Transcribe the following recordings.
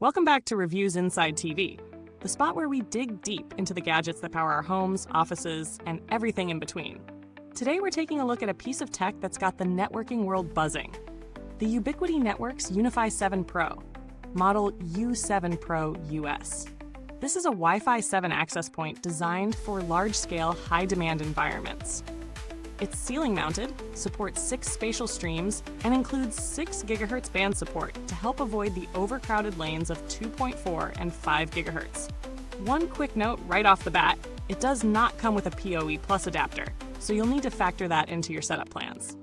Welcome back to Reviews Inside TV, the spot where we dig deep into the gadgets that power our homes, offices, and everything in between. Today we're taking a look at a piece of tech that's got the networking world buzzing. The Ubiquiti Networks UniFi 7 Pro, model U7 Pro US. This is a Wi-Fi 7 access point designed for large-scale, high-demand environments. It's ceiling-mounted, supports 6 spatial streams, and includes 6 GHz band support to help avoid the overcrowded lanes of 2.4 and 5 GHz. One quick note right off the bat, it does not come with a PoE Plus adapter, so you'll need to factor that into your setup plans.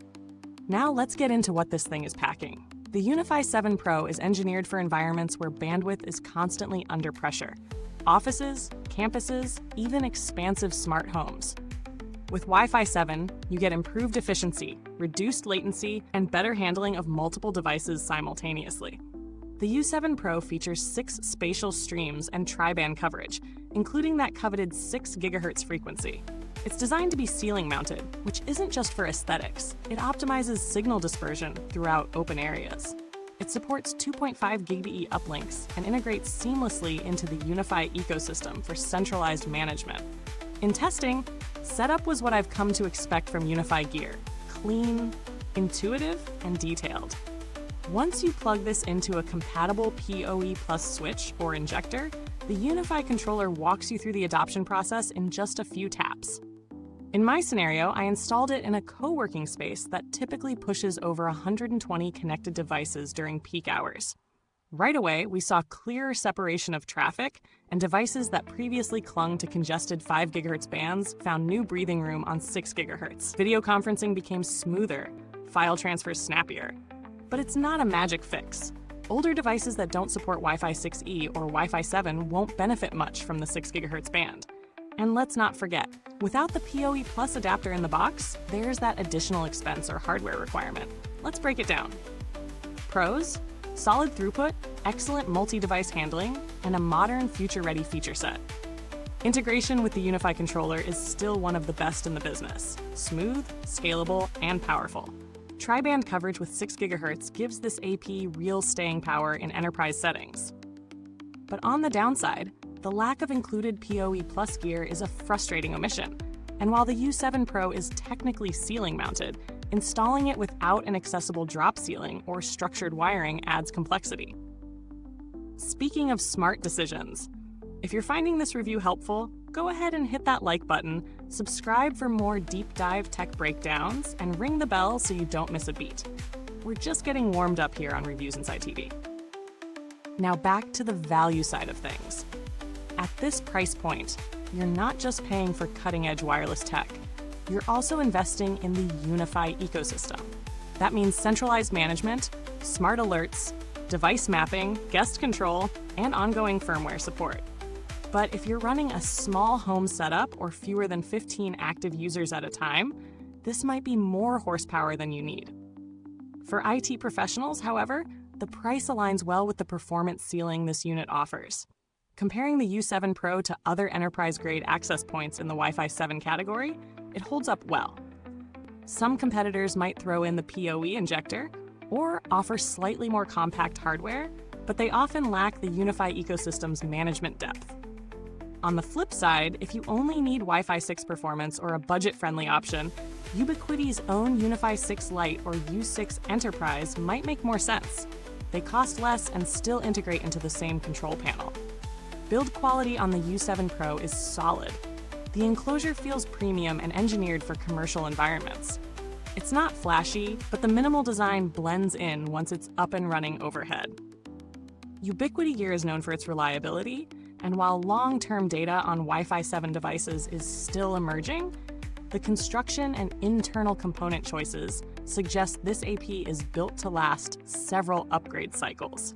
Now let's get into what this thing is packing. The UniFi 7 Pro is engineered for environments where bandwidth is constantly under pressure. Offices, campuses, even expansive smart homes. With Wi-Fi 7, you get improved efficiency, reduced latency, and better handling of multiple devices simultaneously. The U7 Pro features 6 spatial streams and tri-band coverage, including that coveted 6 GHz frequency. It's designed to be ceiling-mounted, which isn't just for aesthetics. It optimizes signal dispersion throughout open areas. It supports 2.5 GBE uplinks and integrates seamlessly into the UniFi ecosystem for centralized management. In testing, setup was what I've come to expect from UniFi gear: clean, intuitive, and detailed. Once you plug this into a compatible PoE Plus switch or injector, the UniFi controller walks you through the adoption process in just a few taps. In my scenario, I installed it in a co-working space that typically pushes over 120 connected devices during peak hours. Right away, we saw clearer separation of traffic, and devices that previously clung to congested 5 GHz bands found new breathing room on 6 GHz. Video conferencing became smoother, file transfers snappier. But it's not a magic fix. Older devices that don't support Wi-Fi 6E or Wi-Fi 7 won't benefit much from the 6 GHz band. And let's not forget, without the PoE Plus adapter in the box, there's that additional expense or hardware requirement. Let's break it down. Pros: solid throughput, excellent multi-device handling, and a modern, future-ready feature set. Integration with the UniFi controller is still one of the best in the business. Smooth, scalable, and powerful. Tri-band coverage with 6 GHz gives this AP real staying power in enterprise settings. But on the downside, the lack of included PoE Plus gear is a frustrating omission. And while the U7 Pro is technically ceiling-mounted, installing it without an accessible drop ceiling or structured wiring adds complexity. Speaking of smart decisions, if you're finding this review helpful, go ahead and hit that like button, subscribe for more deep dive tech breakdowns, and ring the bell so you don't miss a beat. We're just getting warmed up here on Reviews Inside TV. Now back to the value side of things. At this price point, you're not just paying for cutting-edge wireless tech. You're also investing in the UniFi ecosystem. That means centralized management, smart alerts, device mapping, guest control, and ongoing firmware support. But if you're running a small home setup or fewer than 15 active users at a time, this might be more horsepower than you need. For IT professionals, however, the price aligns well with the performance ceiling this unit offers. Comparing the U7 Pro to other enterprise-grade access points in the Wi-Fi 7 category, it holds up well. Some competitors might throw in the PoE injector or offer slightly more compact hardware, but they often lack the UniFi ecosystem's management depth. On the flip side, if you only need Wi-Fi 6 performance or a budget-friendly option, Ubiquiti's own UniFi 6 Lite or U6 Enterprise might make more sense. They cost less and still integrate into the same control panel. Build quality on the U7 Pro is solid. The enclosure feels premium and engineered for commercial environments. It's not flashy, but the minimal design blends in once it's up and running overhead. Ubiquiti gear is known for its reliability, and while long-term data on Wi-Fi 7 devices is still emerging, the construction and internal component choices suggest this AP is built to last several upgrade cycles.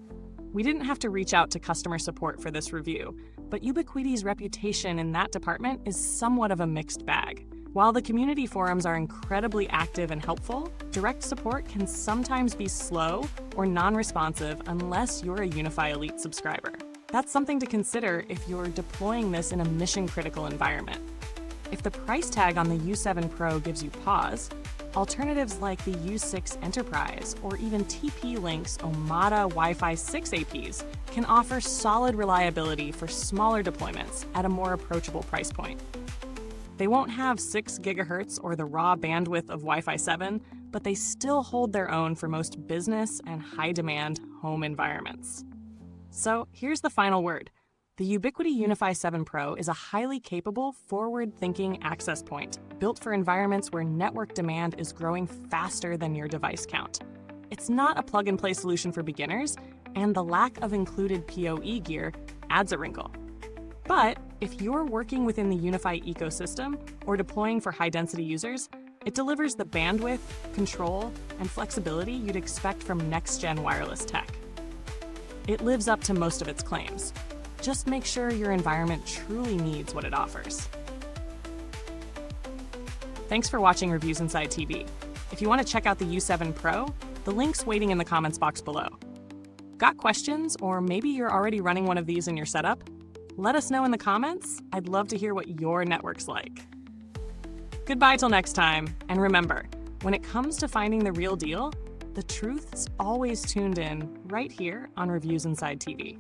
We didn't have to reach out to customer support for this review, but Ubiquiti's reputation in that department is somewhat of a mixed bag. While the community forums are incredibly active and helpful, direct support can sometimes be slow or non-responsive unless you're a UniFi Elite subscriber. That's something to consider if you're deploying this in a mission-critical environment. If the price tag on the U7 Pro gives you pause, Alternatives like the U6 Enterprise or even TP-Link's Omada Wi-Fi 6 APs can offer solid reliability for smaller deployments at a more approachable price point. They won't have 6 GHz or the raw bandwidth of Wi-Fi 7, but they still hold their own for most business and high-demand home environments. So here's the final word. The Ubiquiti UniFi 7 Pro is a highly capable, forward-thinking access point built for environments where network demand is growing faster than your device count. It's not a plug-and-play solution for beginners, and the lack of included PoE gear adds a wrinkle. But if you're working within the UniFi ecosystem or deploying for high-density users, it delivers the bandwidth, control, and flexibility you'd expect from next-gen wireless tech. It lives up to most of its claims. Just make sure your environment truly needs what it offers. Thanks for watching Reviews Inside TV. If you want to check out the U7 Pro, the link's waiting in the comments box below. Got questions, or maybe you're already running one of these in your setup? Let us know in the comments. I'd love to hear what your network's like. Goodbye till next time, and remember, when it comes to finding the real deal, the truth's always tuned in right here on Reviews Inside TV.